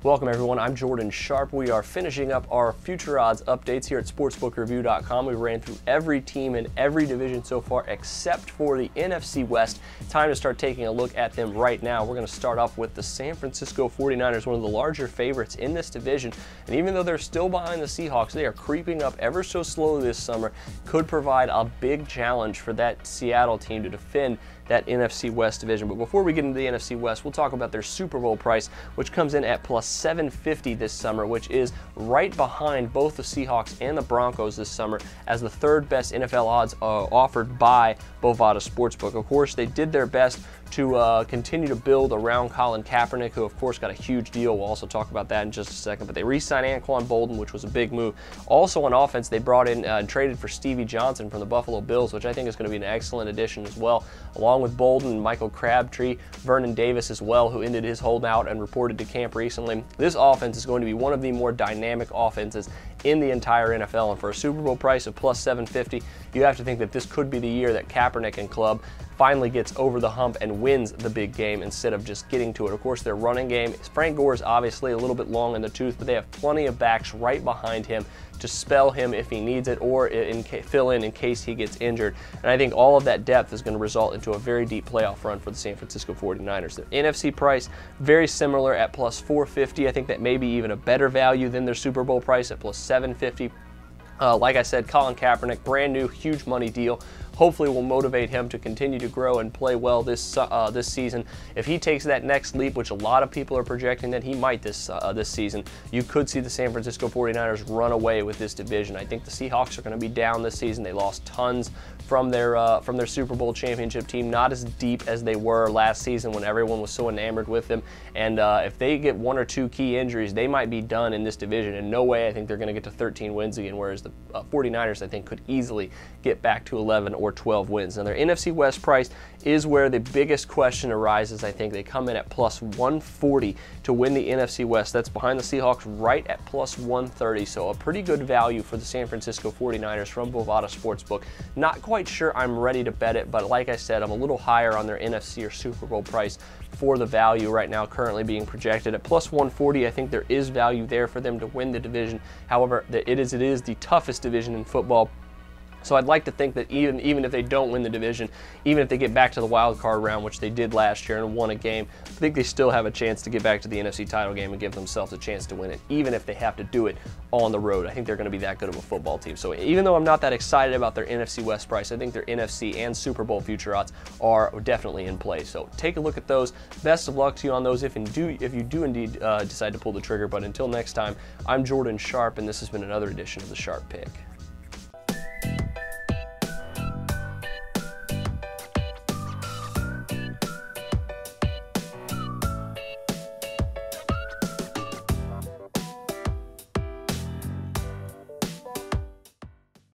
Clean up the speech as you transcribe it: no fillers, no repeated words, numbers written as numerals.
Welcome everyone, I'm Jordan Sharp. We are finishing up our future odds updates here at sportsbookreview.com. We ran through every team in every division so far except for the NFC West. Time to start taking a look at them right now. We're going to start off with the San Francisco 49ers, one of the larger favorites in this division. And even though they're still behind the Seahawks, they are creeping up ever so slowly this summer. Could provide a big challenge for that Seattle team to defend that NFC West division. But before we get into the NFC West, we'll talk about their Super Bowl price, which comes in at plus 750 this summer, which is right behind both the Seahawks and the Broncos this summer as the third best NFL odds offered by Bovada Sportsbook. Of course, they did their best to continue to build around Colin Kaepernick, who of course got a huge deal. We'll also talk about that in just a second. But they re-signed Anquan Boldin, which was a big move. Also on offense, they brought in and traded for Stevie Johnson from the Buffalo Bills, which I think is going to be an excellent addition as well. Along with Boldin, Michael Crabtree, Vernon Davis as well, who ended his holdout and reported to camp recently. This offense is going to be one of the more dynamic offenses in the entire NFL, and for a Super Bowl price of plus 750, you have to think that this could be the year that Kaepernick and club finally gets over the hump and wins the big game instead of just getting to it. Of course, their running game, Frank Gore is obviously a little bit long in the tooth, but they have plenty of backs right behind him to spell him if he needs it or fill in case he gets injured. And I think all of that depth is going to result into a very deep playoff run for the San Francisco 49ers. The NFC price, very similar at plus 450. I think that may be even a better value than their Super Bowl price at plus 750. Like I said, Colin Kaepernick, brand new, huge money deal. Hopefully will motivate him to continue to grow and play well this season. If he takes that next leap, which a lot of people are projecting that he might this season, you could see the San Francisco 49ers run away with this division. I think the Seahawks are going to be down this season. They lost tons from their Super Bowl championship team, not as deep as they were last season when everyone was so enamored with them. And if they get one or two key injuries, they might be done in this division. In no way I think they're going to get to 13 wins again, whereas the 49ers, I think, could easily get back to 11 or 12 wins. Now, their NFC West price is where the biggest question arises. I think they come in at plus 140 to win the NFC West. That's behind the Seahawks right at plus 130, so a pretty good value for the San Francisco 49ers from Bovada Sportsbook. Not quite sure I'm ready to bet it, but like I said, I'm a little higher on their NFC or Super Bowl price for the value right now currently being projected at plus 140. I think there is value there for them to win the division. However, it is the toughest division in football. So I'd like to think that even if they don't win the division, even if they get back to the wild card round, which they did last year and won a game, I think they still have a chance to get back to the NFC title game and give themselves a chance to win it, even if they have to do it on the road. I think they're going to be that good of a football team. So even though I'm not that excited about their NFC West price, I think their NFC and Super Bowl future odds are definitely in play. So take a look at those. Best of luck to you on those if you do indeed decide to pull the trigger. But until next time, I'm Jordan Sharp, and this has been another edition of the Sharp Pick.